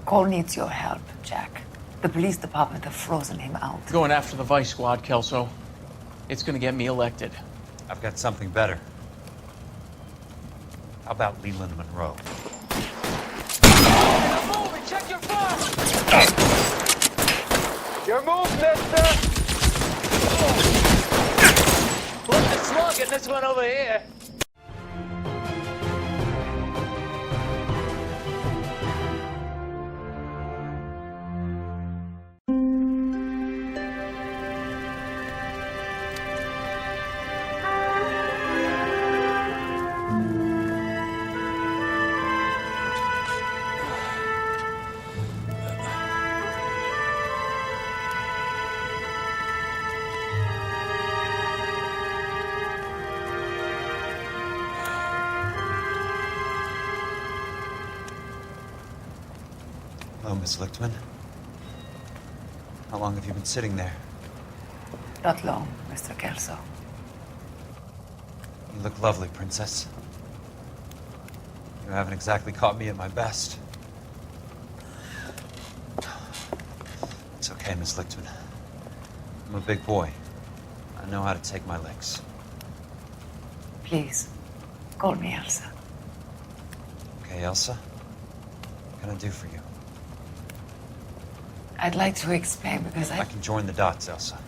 Cole needs your help, Jack. The police department have frozen him out. Going after the Vice Squad, Kelso. It's gonna get me elected. I've got something better. How about Leland Monroe? Move and check your front! Your move, mister! Look, the slug in this one over here. Hello, Miss Lichtman. How long have you been sitting there? Not long, Mr. Kelso. You look lovely, Princess. You haven't exactly caught me at my best. It's okay, Miss Lichtman. I'm a big boy. I know how to take my licks. Please, call me Elsa. Okay, Elsa? What can I do for you? I'd like to explain because I can join the dots, Elsa.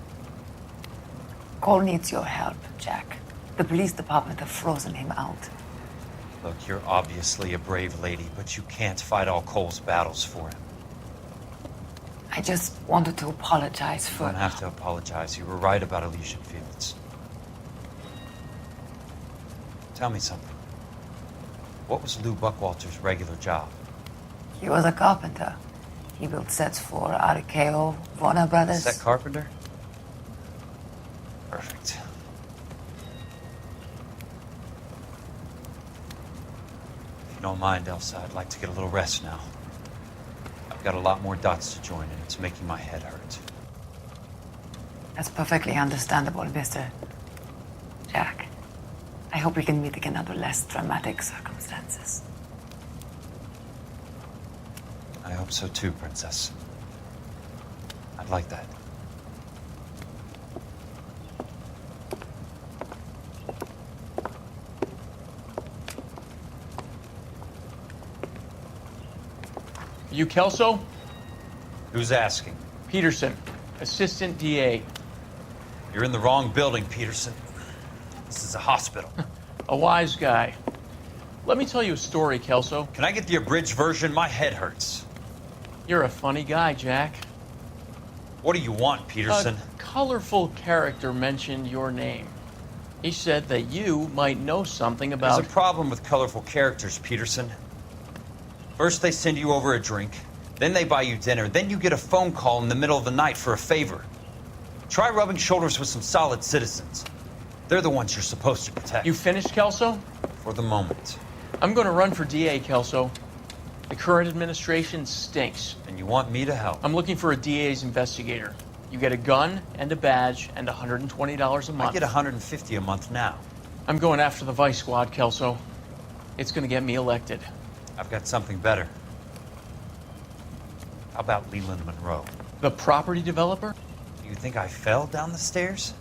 Cole needs your help, Jack. The police department have frozen him out. Look, you're obviously a brave lady, but you can't fight all Cole's battles for him. I just wanted to apologize for... You don't have to apologize. You were right about Elysian Fields. Tell me something. What was Lou Buchwalter's regular job? He was a carpenter. He built sets for RKO, Warner Brothers. Set carpenter? Perfect. If you don't mind, Elsa, I'd like to get a little rest now. I've got a lot more dots to join, and it's making my head hurt. That's perfectly understandable, Mr. Jack. I hope we can meet again under less dramatic circumstances. I hope so too, Princess. I'd like that. You Kelso? Who's asking? Petersen, Assistant DA. You're in the wrong building, Petersen. This is a hospital. A wise guy. Let me tell you a story, Kelso. Can I get the abridged version? My head hurts. You're a funny guy, Jack. What do you want, Petersen? A colorful character mentioned your name. He said that you might know something about... There's a problem with colorful characters, Petersen. First they send you over a drink, then they buy you dinner, then you get a phone call in the middle of the night for a favor. Try rubbing shoulders with some solid citizens. They're the ones you're supposed to protect. You finished, Kelso? For the moment. I'm going to run for DA, Kelso. The current administration stinks. And you want me to help? I'm looking for a DA's investigator. You get a gun and a badge and $120 a month. I get $150 a month now. I'm going after the Vice Squad, Kelso. It's going to get me elected. I've got something better. How about Leland Monroe? The property developer? Do you think I fell down the stairs?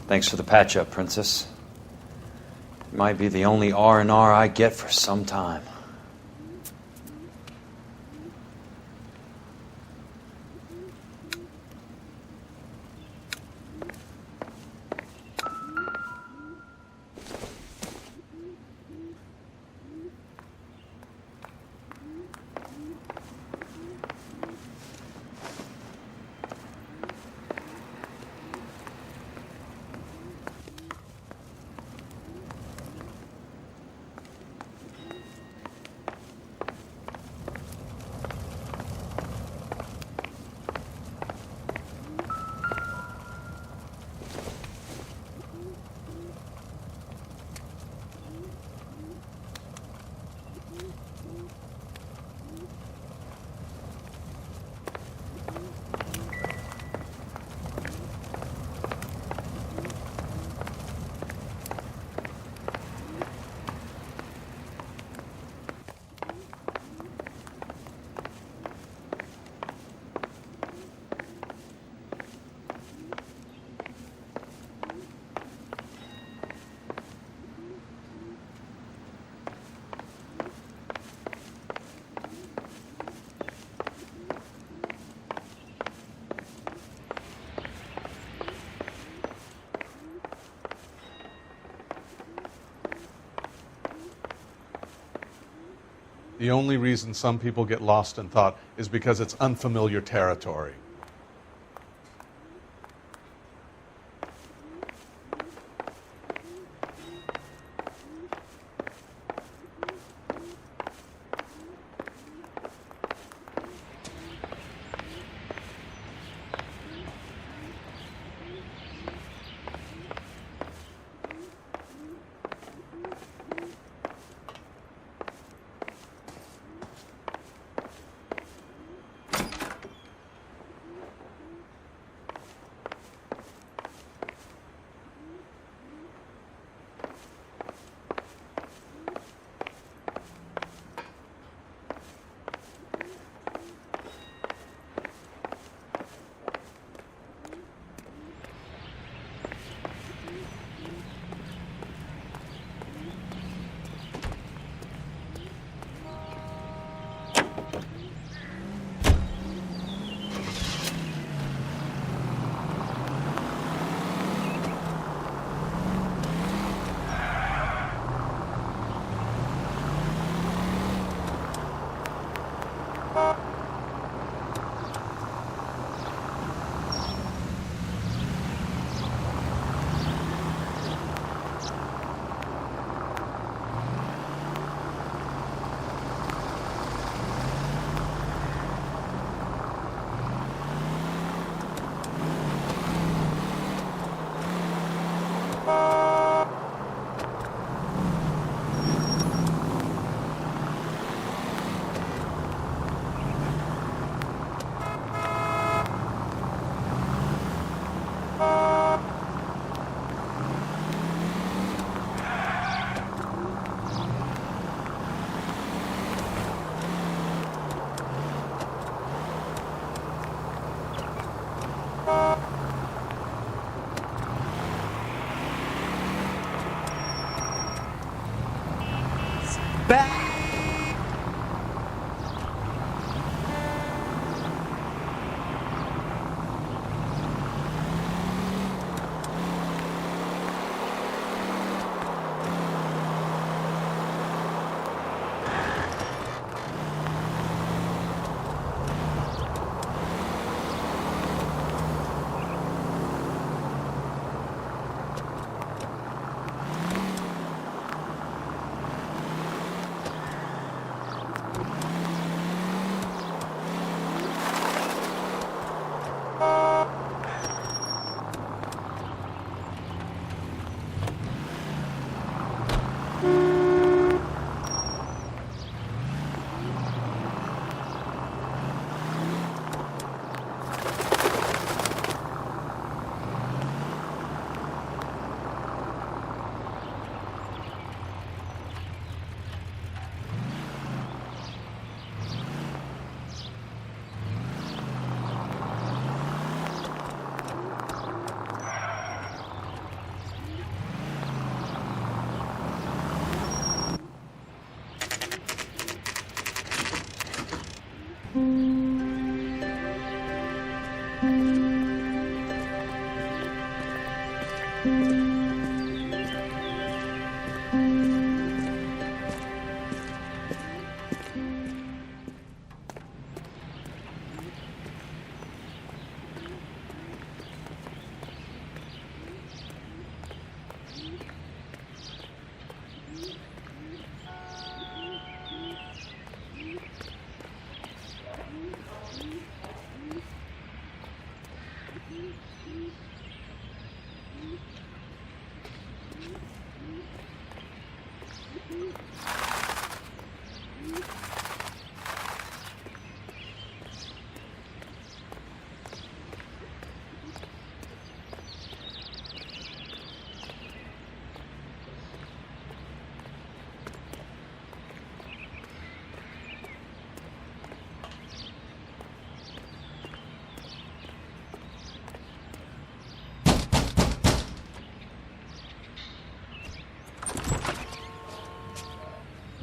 Thanks for the patch-up, Princess. It might be the only R&R I get for some time. The only reason some people get lost in thought is because it's unfamiliar territory.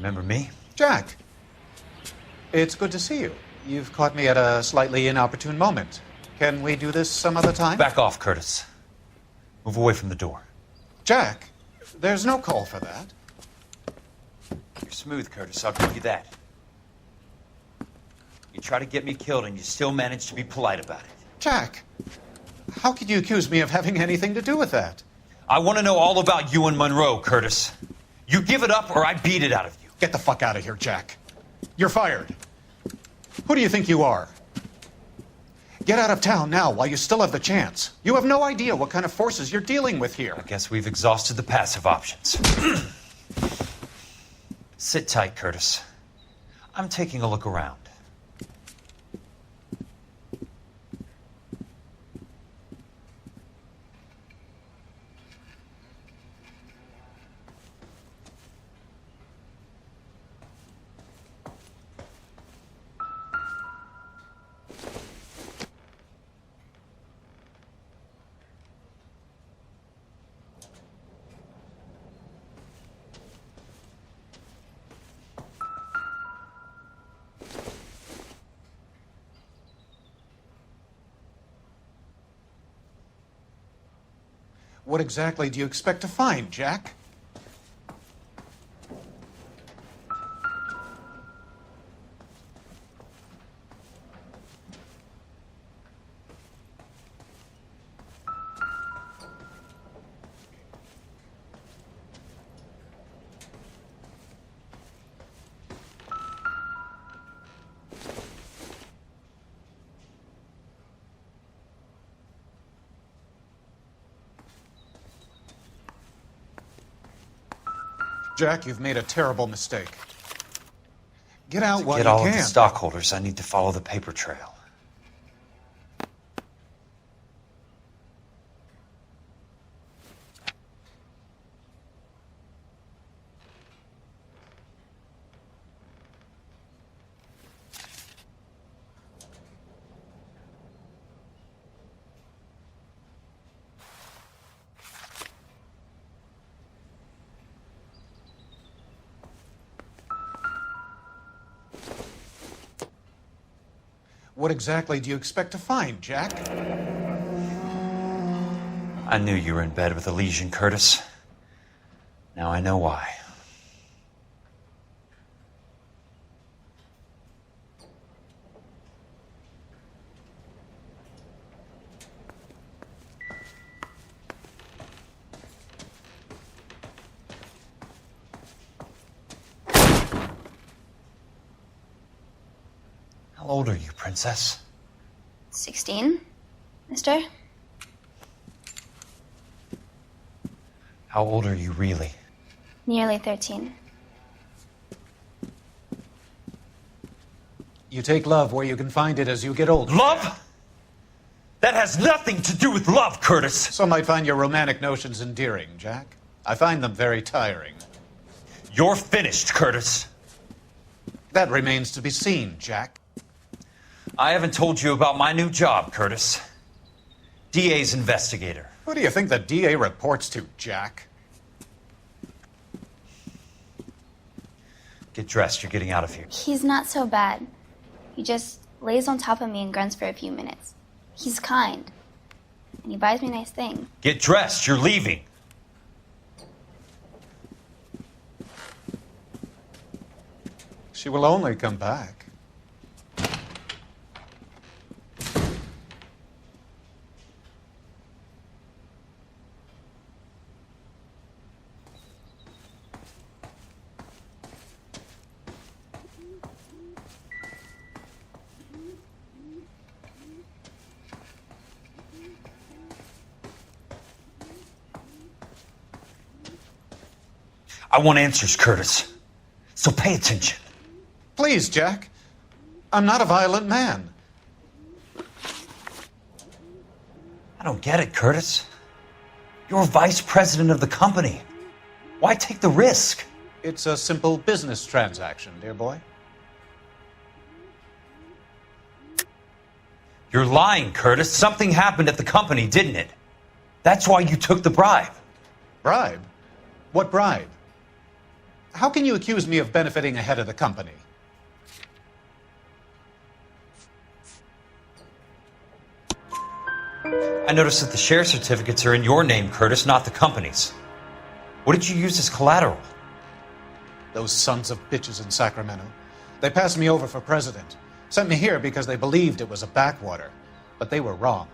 Remember me? Jack, it's good to see you. You've caught me at a slightly inopportune moment. Can we do this some other time? Back off, Curtis. Move away from the door. Jack, there's no call for that. You're smooth, Curtis. I'll give you that. You try to get me killed and you still manage to be polite about it. Jack, how could you accuse me of having anything to do with that? I want to know all about you and Monroe, Curtis. You give it up or I beat it out of you. Get the fuck out of here, Jack. You're fired. Who do you think you are? Get out of town now while you still have the chance. You have no idea what kind of forces you're dealing with here. I guess we've exhausted the passive options. Sit tight, Curtis. I'm taking a look around. What exactly do you expect to find, Jack? Jack, you've made a terrible mistake. Get out while you Get all can. of the stockholders. I need to follow the paper trail. What exactly do you expect to find, Jack? I knew you were in bed with Elysian, Curtis. Now I know why. How old are you, Princess? 16, mister? How old are you really? Nearly 13. You take love where you can find it as you get older. Love? That has nothing to do with love, Curtis! Some might find your romantic notions endearing, Jack. I find them very tiring. You're finished, Curtis. That remains to be seen, Jack. I haven't told you about my new job, Curtis. DA's investigator. Who do you think the DA reports to, Jack? Get dressed, you're getting out of here. He's not so bad. He just lays on top of me and grunts for a few minutes. He's kind. And he buys me nice things. Get dressed, you're leaving. She will only come back. I want answers, Curtis. So pay attention. Please, Jack. I'm not a violent man. I don't get it, Curtis. You're vice president of the company. Why take the risk? It's a simple business transaction, dear boy. You're lying, Curtis. Something happened at the company, didn't it? That's why you took the bribe. Bribe? What bribe? How can you accuse me of benefiting ahead of the company? I noticed that the share certificates are in your name, Curtis, not the company's. What did you use as collateral? Those sons of bitches in Sacramento. They passed me over for president. Sent me here because they believed it was a backwater, but they were wrong.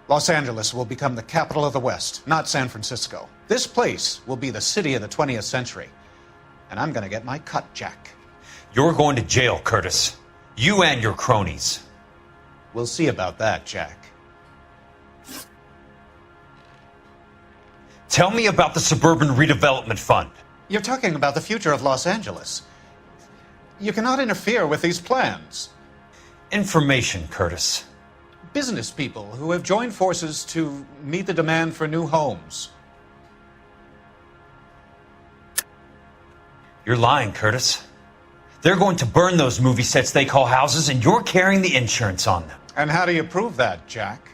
Los Angeles will become the capital of the West, not San Francisco. This place will be the city of the 20th century. And I'm gonna get my cut, Jack. You're going to jail, Curtis. You and your cronies. We'll see about that, Jack. Tell me about the Suburban Redevelopment Fund. You're talking about the future of Los Angeles. You cannot interfere with these plans. Information, Curtis. Business people who have joined forces to meet the demand for new homes. You're lying, Curtis. They're going to burn those movie sets they call houses, and you're carrying the insurance on them. And how do you prove that, Jack?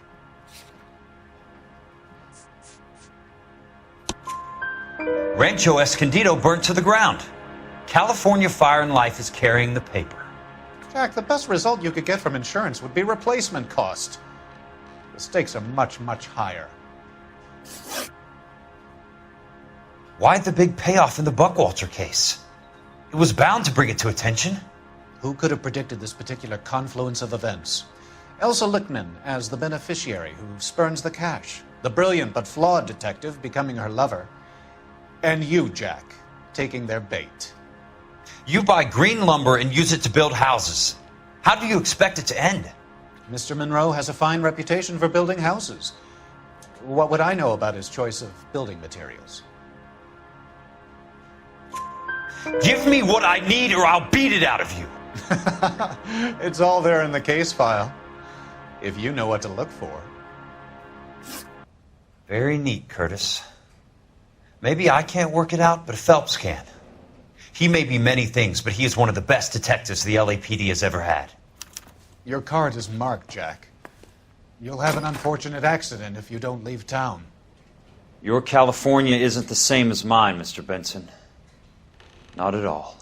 Rancho Escondido burnt to the ground. California Fire and Life is carrying the paper. Jack, the best result you could get from insurance would be replacement cost. The stakes are much, much higher. Why the big payoff in the Buchwalter case? It was bound to bring it to attention. Who could have predicted this particular confluence of events? Elsa Lichtman as the beneficiary who spurns the cash. The brilliant but flawed detective becoming her lover. And you, Jack, taking their bait. You buy green lumber and use it to build houses. How do you expect it to end? Mr. Monroe has a fine reputation for building houses. What would I know about his choice of building materials? Give me what I need or I'll beat it out of you. It's all there in the case file, if you know what to look for. Very neat, Curtis. Maybe I can't work it out, but Phelps can. He may be many things, but he is one of the best detectives the LAPD has ever had. Your card is marked, Jack. You'll have an unfortunate accident if you don't leave town. Your California isn't the same as mine, Mr. Benson. Not at all.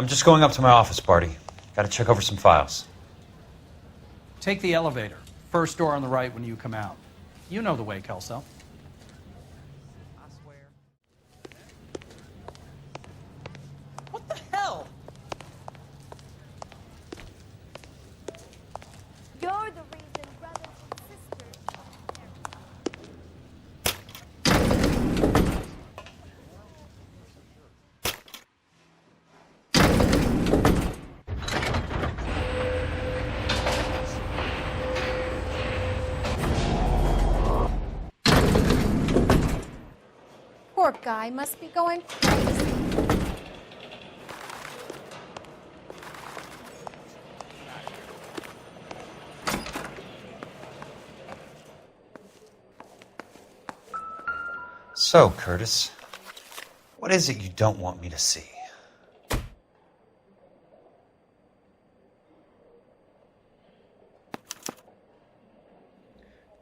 I'm just going up to my office, Barty. Gotta check over some files. Take the elevator. First door on the right when you come out. You know the way, Kelso. What the hell? You're the reason brothers and sisters. Poor guy must be going crazy. So, Curtis, what is it you don't want me to see?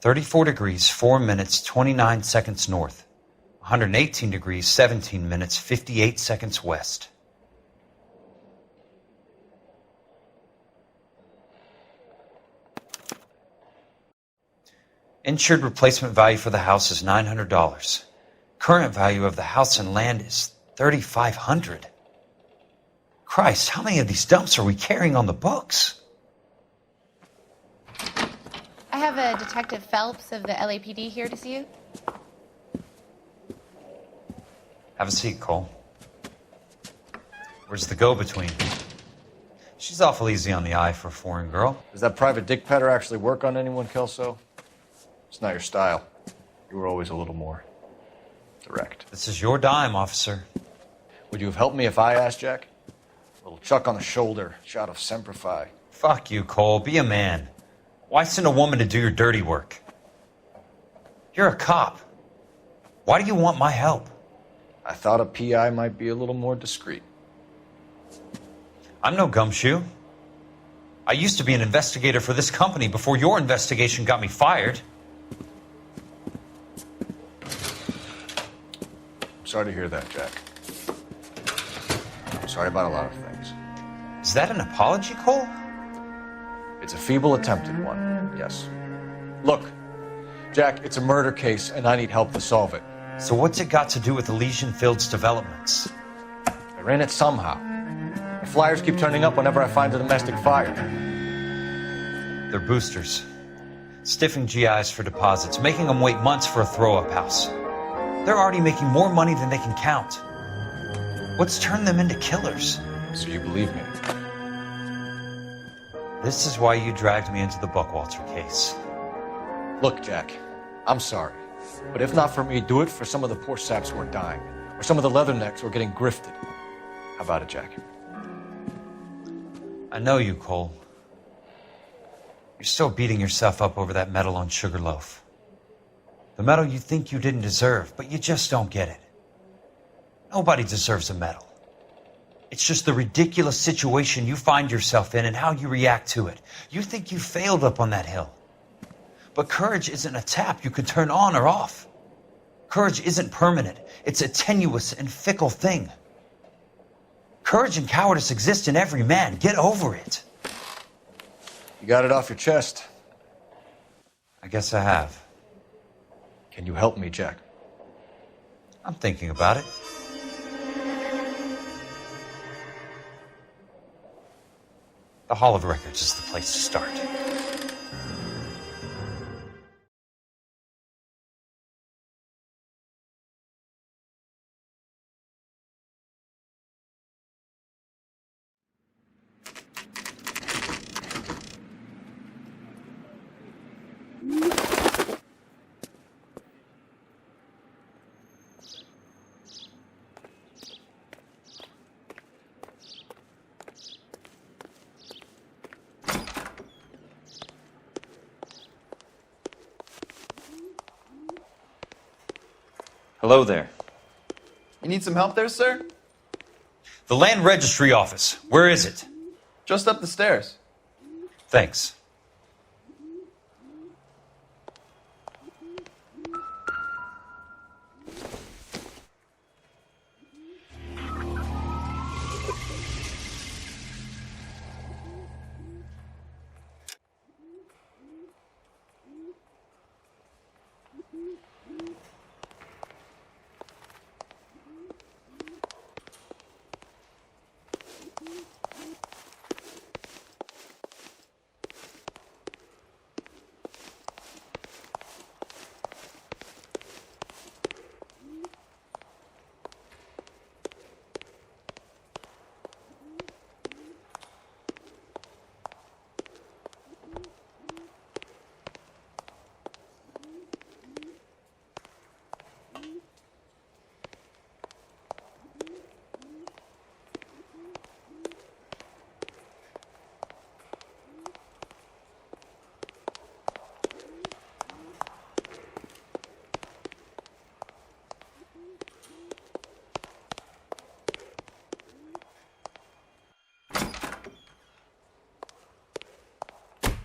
(34 degrees 4 minutes 29 seconds north, 118 degrees 17 minutes 58 seconds west. Insured replacement value for the house is $900. Current value of the house and land is $3,500. Christ, how many of these dumps are we carrying on the books? I have a Detective Phelps of the LAPD here to see you. Have a seat, Cole. Where's the go-between? She's awful easy on the eye for a foreign girl. Does that private dick petter actually work on anyone, Kelso? It's not your style. You were always a little more direct. This is your dime, officer. Would you have helped me if I asked, Jack? A little chuck on the shoulder, shot of Semper Fi. Fuck you, Cole. Be a man. Why send a woman to do your dirty work? You're a cop. Why do you want my help? I thought a PI might be a little more discreet. I'm no gumshoe. I used to be an investigator for this company before your investigation got me fired. I'm sorry to hear that, Jack. I'm sorry about a lot of things. Is that an apology, Cole? It's a feeble attempted one, yes. Look, Jack, it's a murder case, and I need help to solve it. So what's it got to do with Elysian Fields developments? They're in it somehow. The flyers keep turning up whenever I find a domestic fire. They're boosters. Stiffing GIs for deposits, making them wait months for a throw-up house. They're already making more money than they can count. What's turned them into killers? So you believe me? This is why you dragged me into the Buchwalter case. Look, Jack, I'm sorry. But if not for me, do it for some of the poor saps who are dying. Or some of the leathernecks who are getting grifted. How about it, Jack? I know you, Cole. You're still beating yourself up over that medal on Sugarloaf. The medal you think you didn't deserve, but you just don't get it. Nobody deserves a medal. It's just the ridiculous situation you find yourself in and how you react to it. You think you failed up on that hill. But courage isn't a tap you can turn on or off. Courage isn't permanent. It's a tenuous and fickle thing. Courage and cowardice exist in every man. Get over it. You got it off your chest. I guess I have. Can you help me, Jack? I'm thinking about it. The Hall of Records is the place to start. Hello there. You need some help there, sir? The Land Registry Office. Where is it? Just up the stairs. Thanks.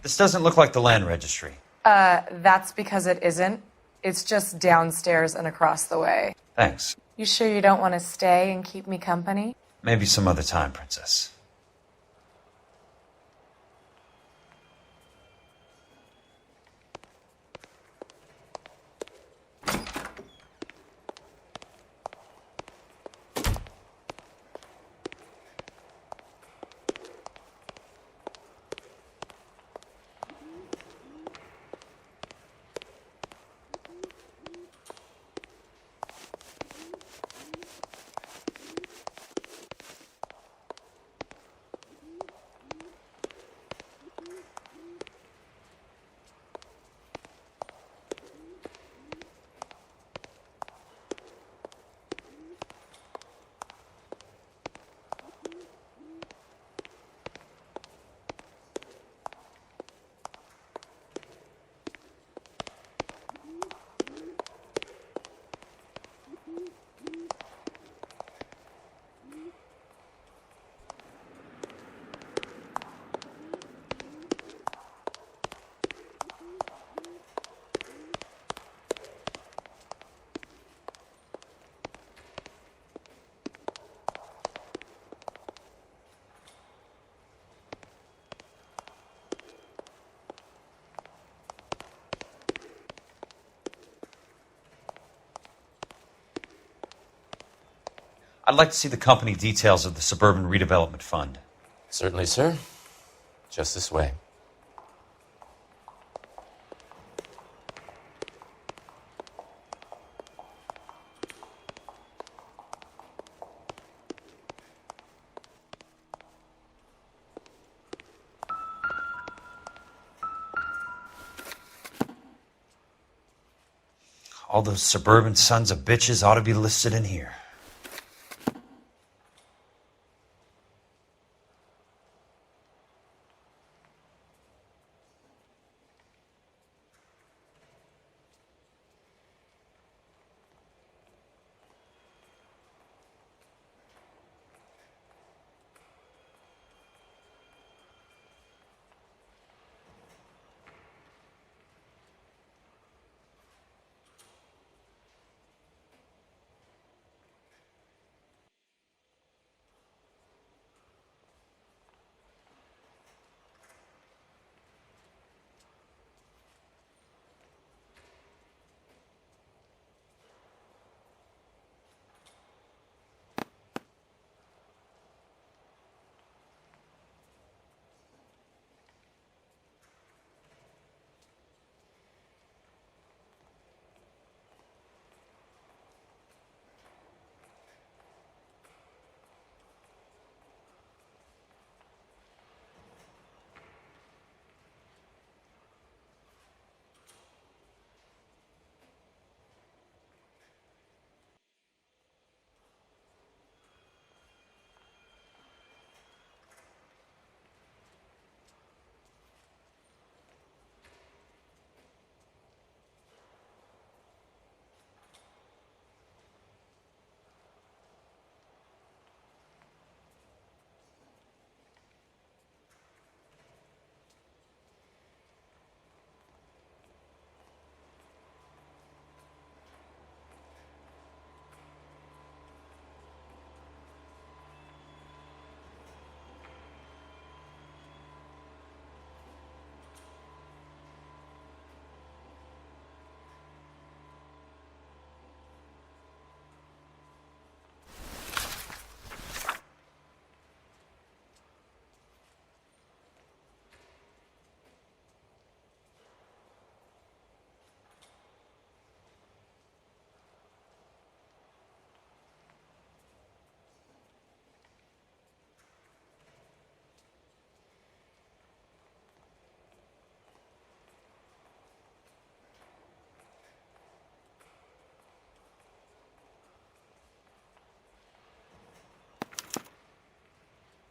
This doesn't look like the land registry. That's because it isn't. It's just downstairs and across the way. Thanks. You sure you don't want to stay and keep me company? Maybe some other time, Princess. I'd like to see the company details of the Suburban Redevelopment Fund. Certainly, sir. Just this way. All those suburban sons of bitches ought to be listed in here.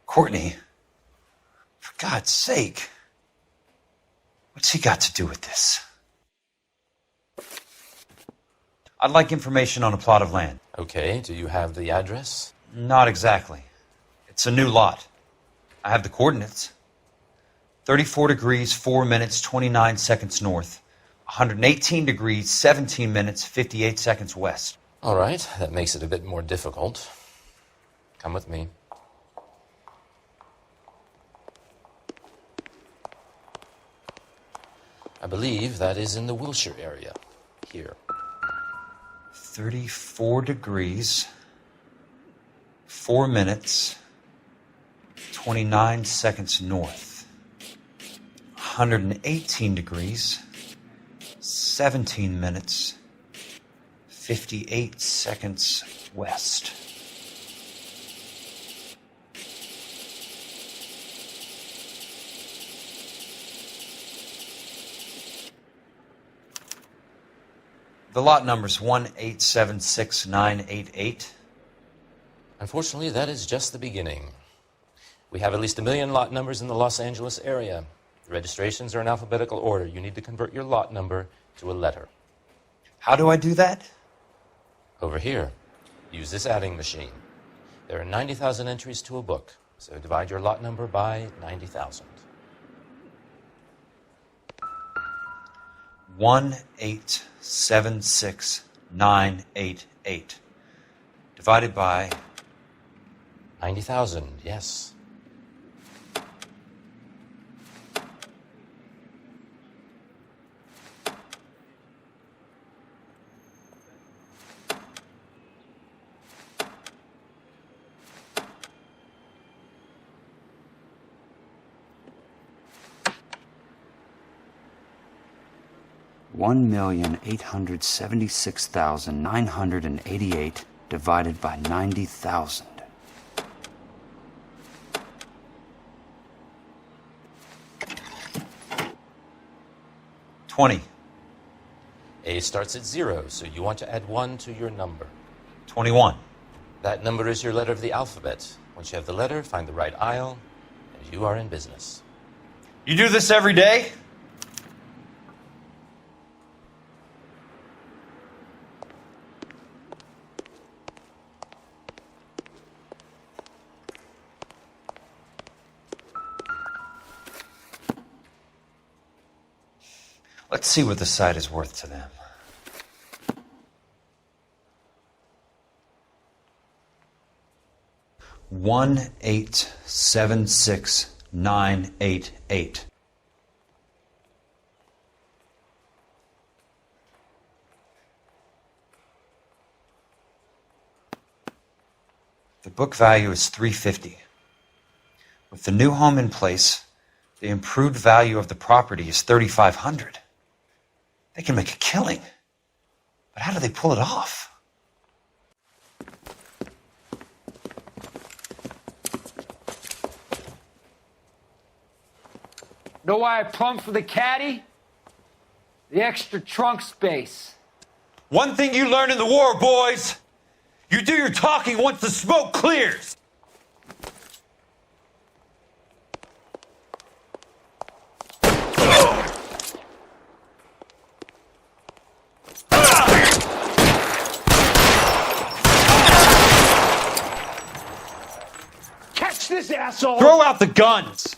Courtney, for God's sake, what's he got to do with this? I'd like information on a plot of land. Okay, do you have the address? Not exactly. It's a new lot. I have the coordinates. 34 degrees, 4 minutes, 29 seconds north. 118 degrees, 17 minutes, 58 seconds west. All right, that makes it a bit more difficult. Come with me. I believe that is in the Wilshire area, here. 34 degrees, 4 minutes, 29 seconds north. 118 degrees, 17 minutes, 58 seconds west. The lot number's 1876988. Unfortunately, that is just the beginning. We have at least 1 million lot numbers in the Los Angeles area. The registrations are in alphabetical order. You need to convert your lot number to a letter. How do I do that? Over here. Use this adding machine. There are 90,000 entries to a book, so divide your lot number by 90,000. 1876988 divided by 90,000, yes. $1,876,988 divided by 90,000. $20. A starts at 0, so you want to add 1 to your number. 21. That number is your letter of the alphabet. Once you have the letter, find the right aisle, and you are in business. You do this every day? Let's see what the site is worth to them. $1,876,988. The book value is $350. With the new home in place, the improved value of the property is $3,500. They can make a killing. But how do they pull it off? Know why I plumbed for the caddy? The extra trunk space. One thing you learn in the war, boys. You do your talking once the smoke clears. Catch this asshole! Throw out the guns!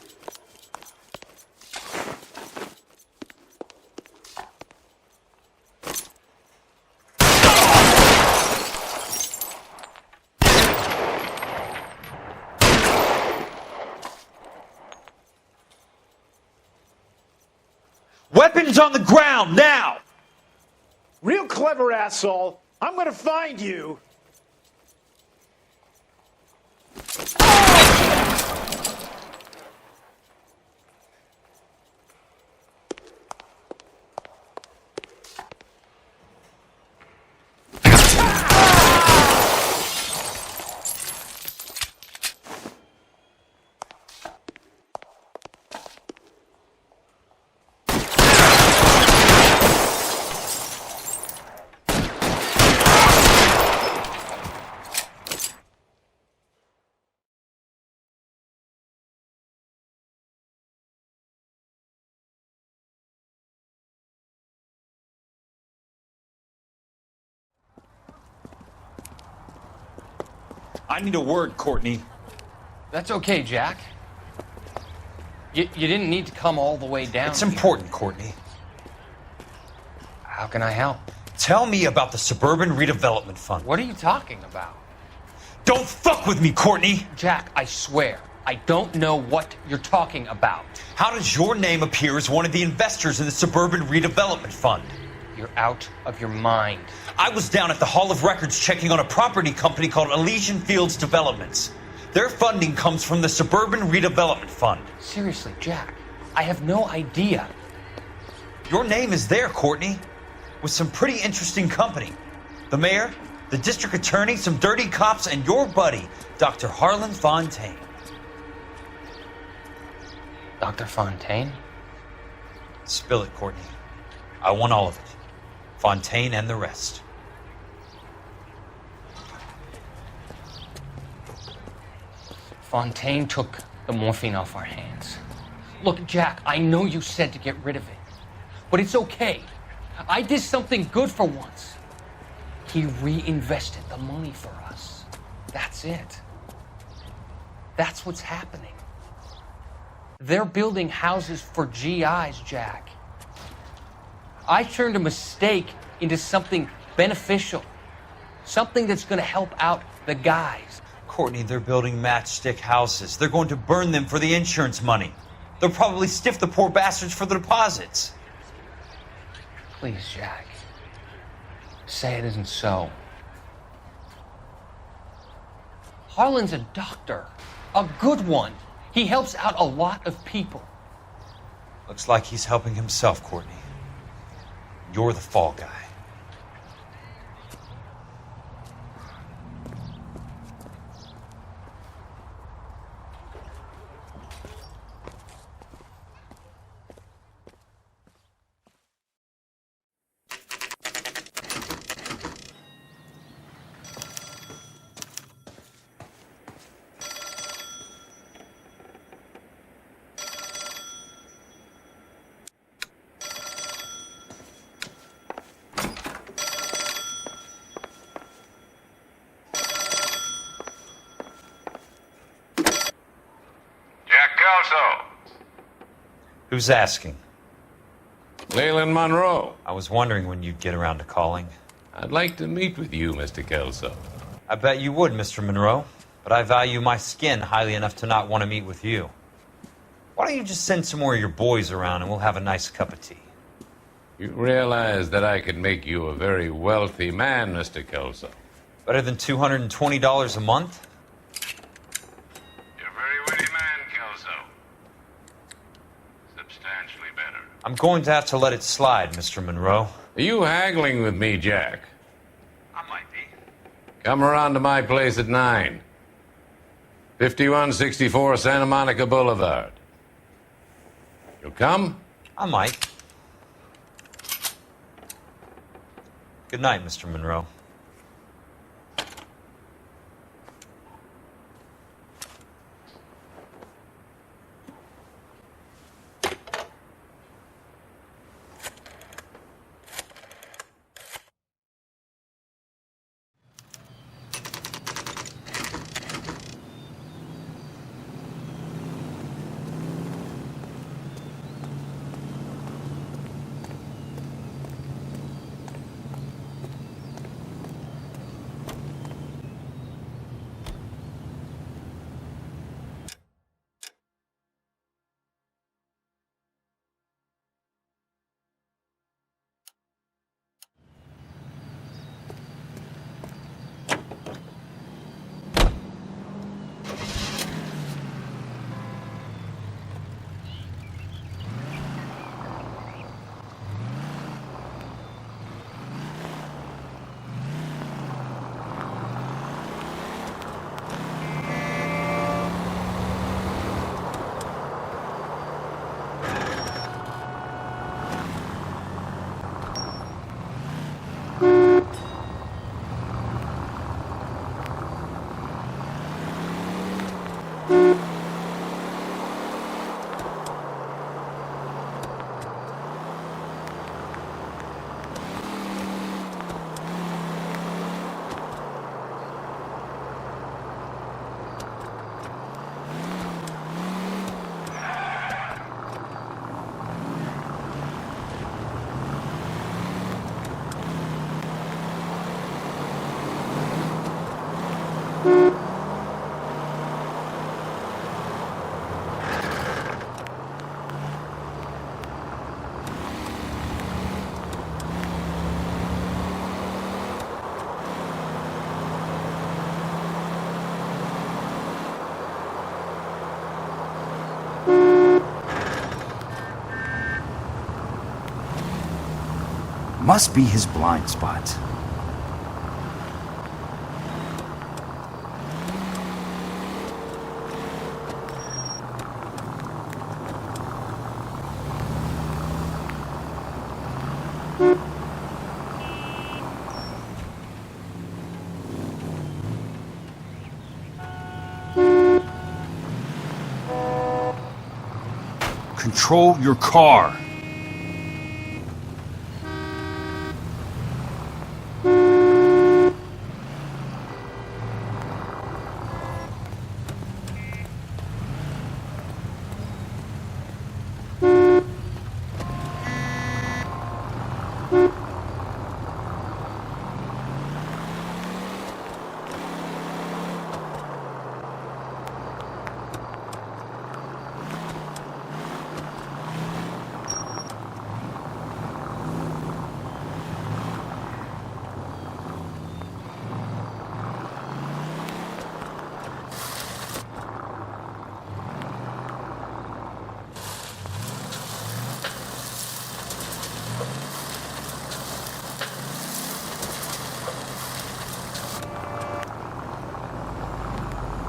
Weapons on the ground, now! Real clever, asshole. I'm gonna find you. I need a word, Courtney. That's okay, Jack. You didn't need to come all the way down. It's important, Courtney. How can I help? Tell me about the Suburban Redevelopment Fund. What are you talking about? Don't fuck with me, Courtney! Jack, I swear, I don't know what you're talking about. How does your name appear as one of the investors in the Suburban Redevelopment Fund? You're out of your mind. I was down at the Hall of Records checking on a property company called Elysian Fields Developments. Their funding comes from the Suburban Redevelopment Fund. Seriously, Jack, I have no idea. Your name is there, Courtney, with some pretty interesting company. The mayor, the district attorney, some dirty cops, and your buddy, Dr. Harlan Fontaine. Dr. Fontaine? Spill it, Courtney. I want all of it. Fontaine and the rest. Fontaine took the morphine off our hands. Look, Jack, I know you said to get rid of it, but it's okay. I did something good for once. He reinvested the money for us. That's it. That's what's happening. They're building houses for GIs, Jack. I turned a mistake into something beneficial, something that's going to help out the guys. Courtney, they're building matchstick houses. They're going to burn them for the insurance money. They'll probably stiff the poor bastards for the deposits. Please, Jack. Say it isn't so. Harlan's a doctor. A good one. He helps out a lot of people. Looks like he's helping himself, Courtney. You're the fall guy. Jack Kelso. Who's asking? Leland Monroe. I was wondering when you'd get around to calling. I'd like to meet with you, Mr. Kelso. I bet you would, Mr. Monroe. But I value my skin highly enough to not want to meet with you. Why don't you just send some more of your boys around and we'll have a nice cup of tea? You realize that I could make you a very wealthy man, Mr. Kelso. Better than $220 a month? You're a very witty man, Kelso. Substantially better. I'm going to have to let it slide, Mr. Monroe. Are you haggling with me, Jack? I might be. Come around to my place at 9. 5164 Santa Monica Boulevard. You'll come? I might. Good night, Mr. Monroe. Must be his blind spot. Control your car.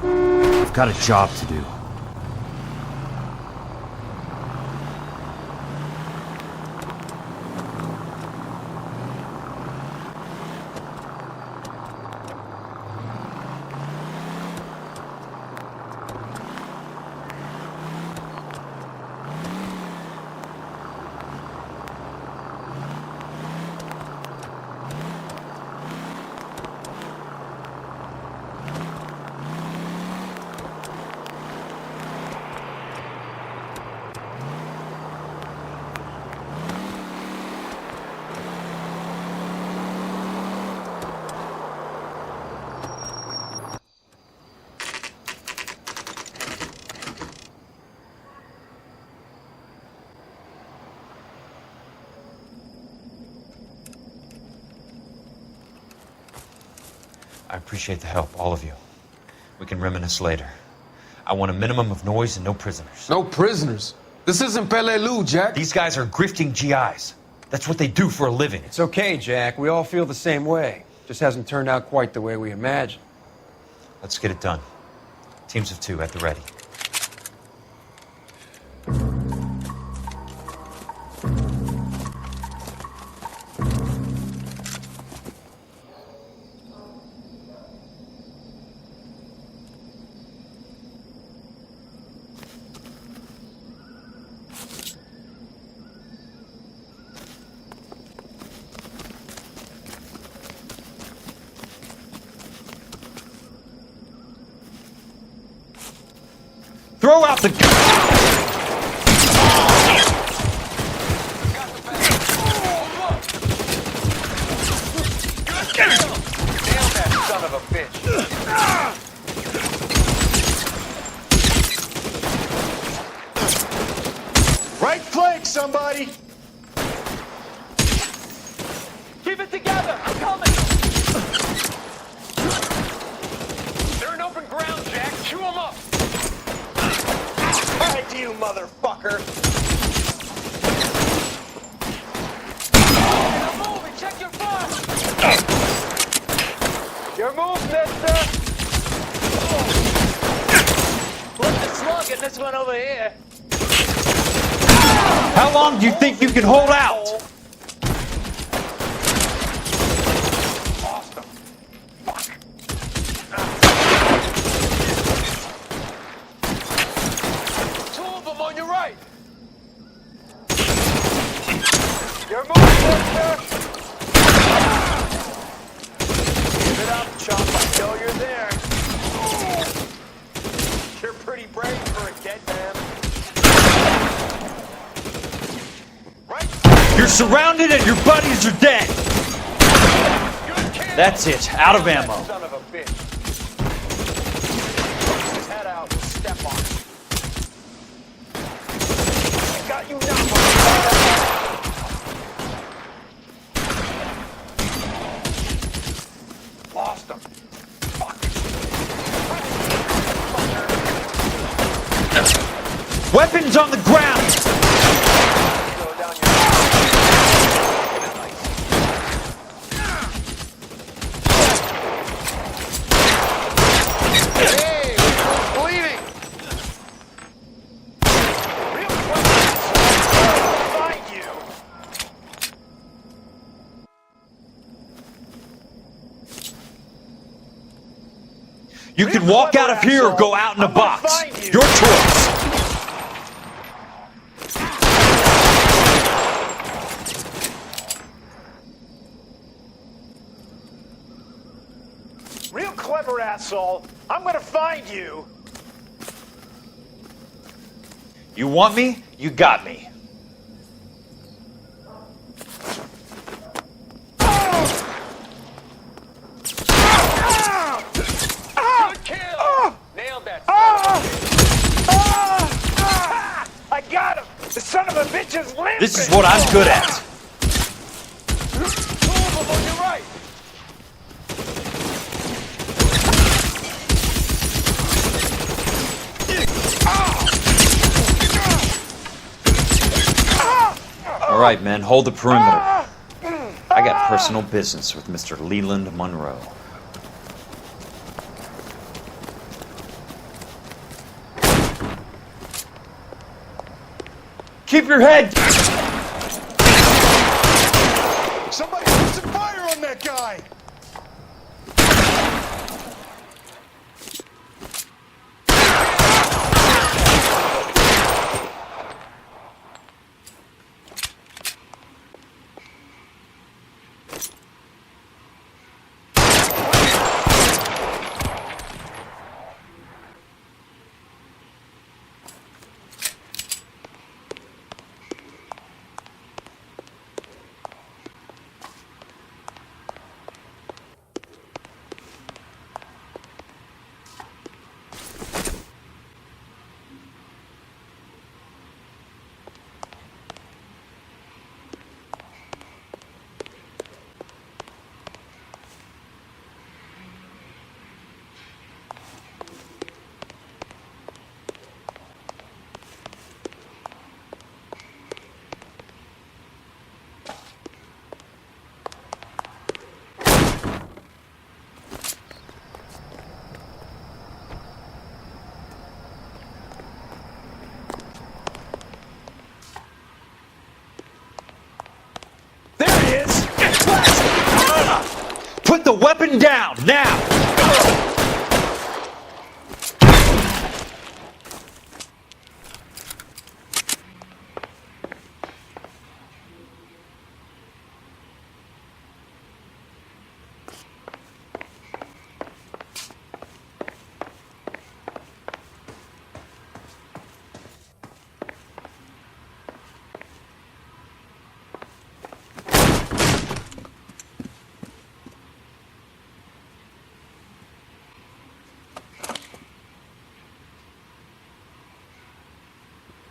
I've got a job to do. I appreciate the help, all of you. We can reminisce later. I want a minimum of noise and no prisoners. No prisoners? This isn't Peleliu, Jack. These guys are grifting GIs. That's what they do for a living. It's okay, Jack. We all feel the same way. Just hasn't turned out quite the way we imagined. Let's get it done. Teams of 2 at the ready. Throw out the gun! Nail that son of a bitch. Right flank, somebody! Keep it together! I'm coming! They're in open ground, Jack. Chew them up! All right, you motherfucker! They're moving! Check your fire! Your move, mister! What's the slug in this one over here? How long do you think you can hold out? Awesome. Fuck. Two of them on your right. Your move, mister. Give it up, chump. I know you're there. You're pretty brave for a dead man. You're surrounded and your buddies are dead. That's it. Out of ammo. Son of a bitch. His head out. Step on it. I got you now. Lost him. Fuck. Weapons on the ground. You can walk out of here or go out in a box. Your choice. Real clever, asshole. I'm gonna find you. You want me? You got me. Good kill! Nailed that. I got him! The son of a bitch is limping! This is what I'm good at. Two of them on your right! All right, men, hold the perimeter. I got personal business with Mr. Leland Monroe. Keep your head! Somebody put some fire on that guy! Put the weapon down, now!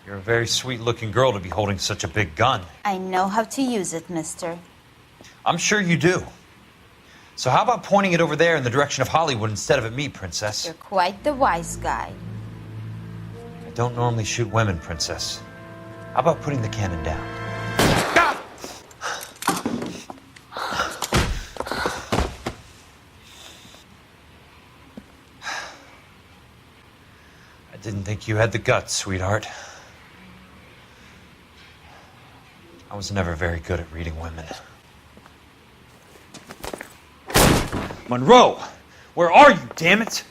You're a very sweet-looking girl to be holding such a big gun. I know how to use it, mister. I'm sure you do. So how about pointing it over there in the direction of Hollywood instead of at me, Princess? You're quite the wise guy. I don't normally shoot women, Princess. How about putting the cannon down? I didn't think you had the guts, sweetheart. I was never very good at reading women. Monroe! Where are you, damn it?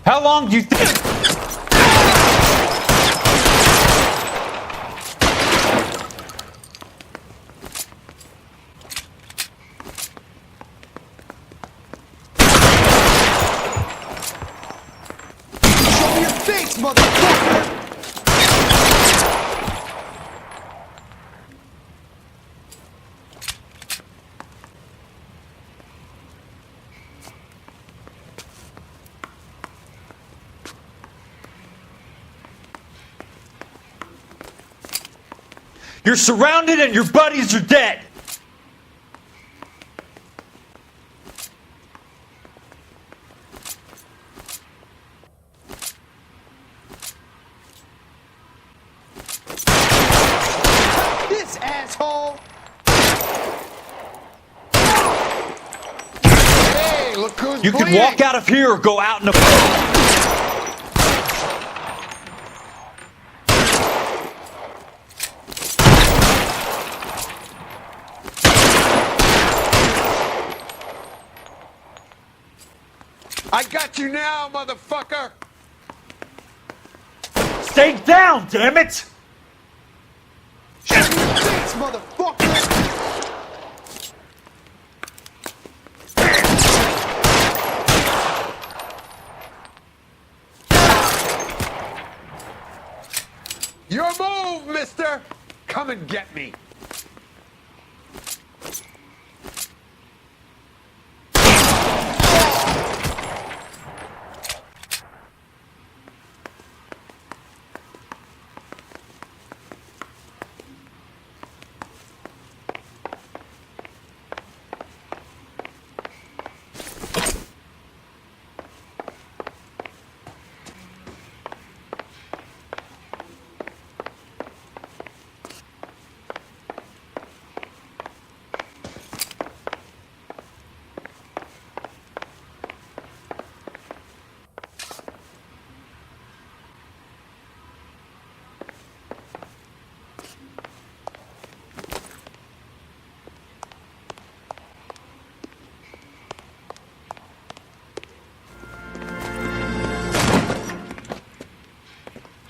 How long do you think? You're surrounded and your buddies are dead! This asshole! Hey, look Look who's You can bleeding. walk out of here or go out in the... I got you now, motherfucker! Stay down, damn it! Thanks, motherfucker! Your move, mister! Come and get me.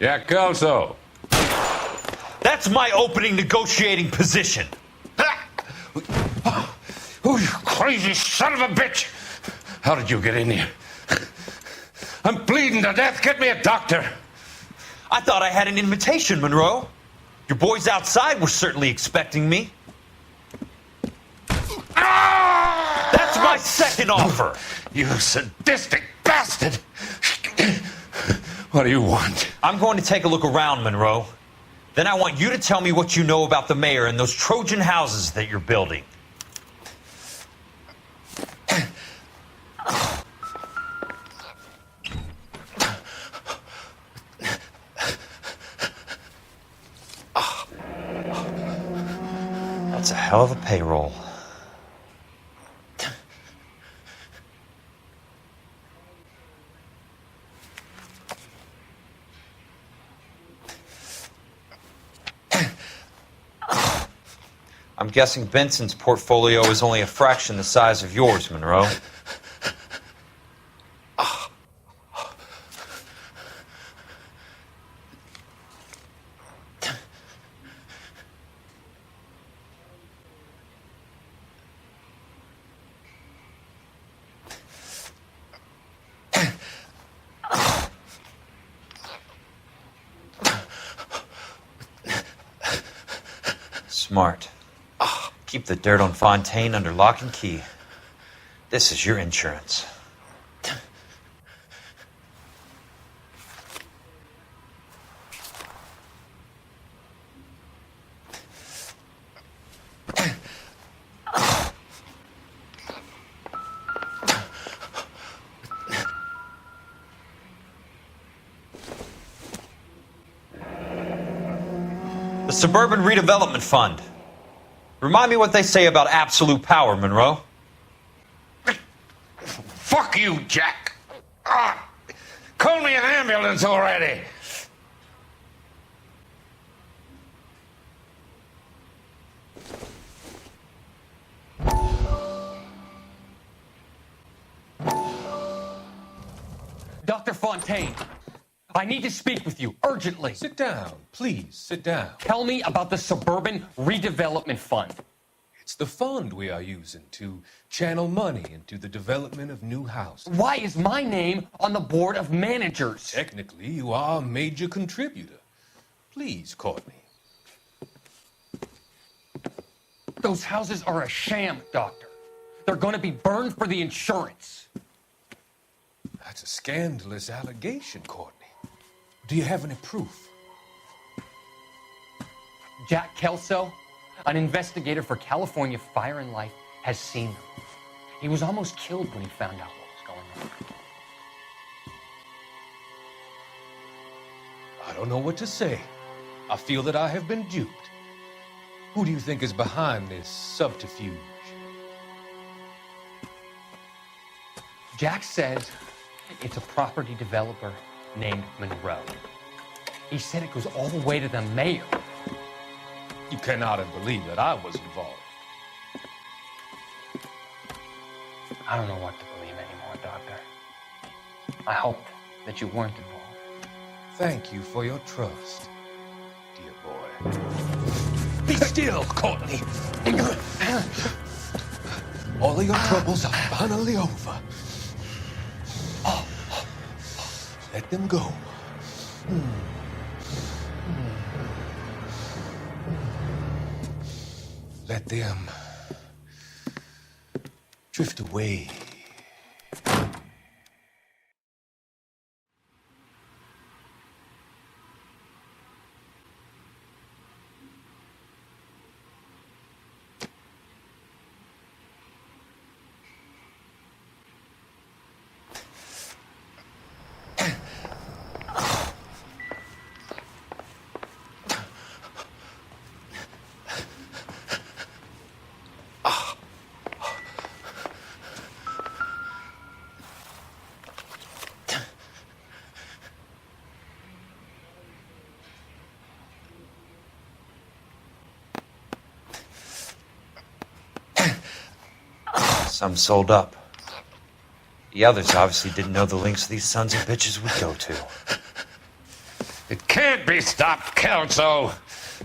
Jack Kelso. That's my opening negotiating position. Oh, you crazy son of a bitch! How did you get in here? I'm bleeding to death. Get me a doctor. I thought I had an invitation, Monroe. Your boys outside were certainly expecting me. That's my second offer. You sadistic bastard! What do you want? I'm going to take a look around, Monroe. Then I want you to tell me what you know about the mayor and those Trojan houses that you're building. That's a hell of a payroll. I'm guessing Benson's portfolio is only a fraction the size of yours, Monroe. Smart. Keep the dirt on Fontaine under lock and key. This is your insurance. The Suburban Redevelopment Fund. Remind me what they say about absolute power, Monroe. Fuck you, Jack. Call me an ambulance already. Dr. Fontaine, I need to speak with you urgently. Sit down, please, sit down. Tell me about the Suburban Redevelopment Fund. It's the fund we are using to channel money into the development of new houses. Why is my name on the board of managers? Technically, you are a major contributor. Please, Courtney. Those houses are a sham, Doctor. They're going to be burned for the insurance. That's a scandalous allegation, Courtney. Do you have any proof? Jack Kelso, an investigator for California Fire and Life, has seen them. He was almost killed when he found out what was going on. I don't know what to say. I feel that I have been duped. Who do you think is behind this subterfuge? Jack says it's a property developer named Monroe. He said it goes all the way to the mayor. You cannot have believed that I was involved. I don't know what to believe anymore, Doctor. I hoped that you weren't involved. Thank you for your trust, dear boy. Be still, Courtney. All of your troubles are finally over. Let them go. Let them drift away. Some sold up. The others obviously didn't know the lengths these sons of bitches would go to. It can't be stopped, Kelso.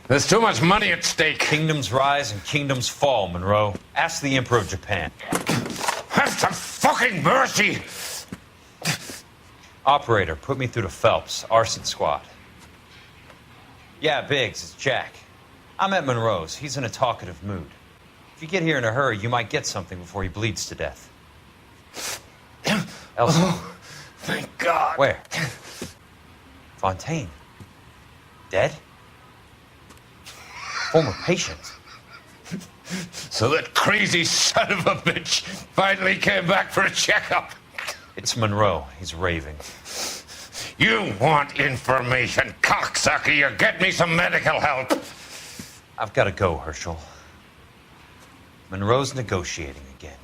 There's too much money at stake. Kingdoms rise and kingdoms fall, Monroe. Ask the Emperor of Japan. Have some fucking mercy! Operator, put me through to Phelps, Arson squad. Yeah, Biggs, it's Jack. I'm at Monroe's. He's in a talkative mood. If you get here in a hurry, you might get something before he bleeds to death. Elsa. Oh, thank God. Where? Fontaine. Dead? Former patient. So that crazy son of a bitch finally came back for a checkup. It's Monroe. He's raving. You want information, cocksucker. You get me some medical help. I've got to go, Herschel. Monroe's negotiating again.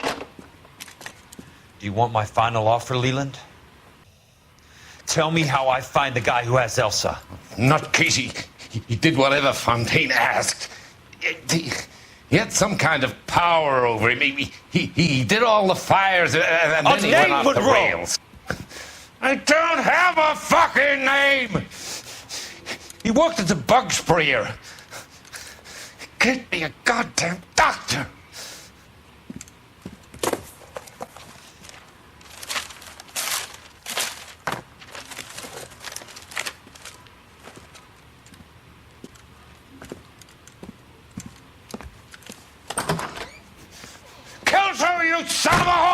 Do you want my final offer, Leland? Tell me how I find the guy who has Elsa. Not Casey. He did whatever Fontaine asked. He had some kind of power over him. He did all the fires and then he went off the rails. I don't have a fucking name! He worked as a bug sprayer. Get me a goddamn doctor! Kelso, you son of a whore!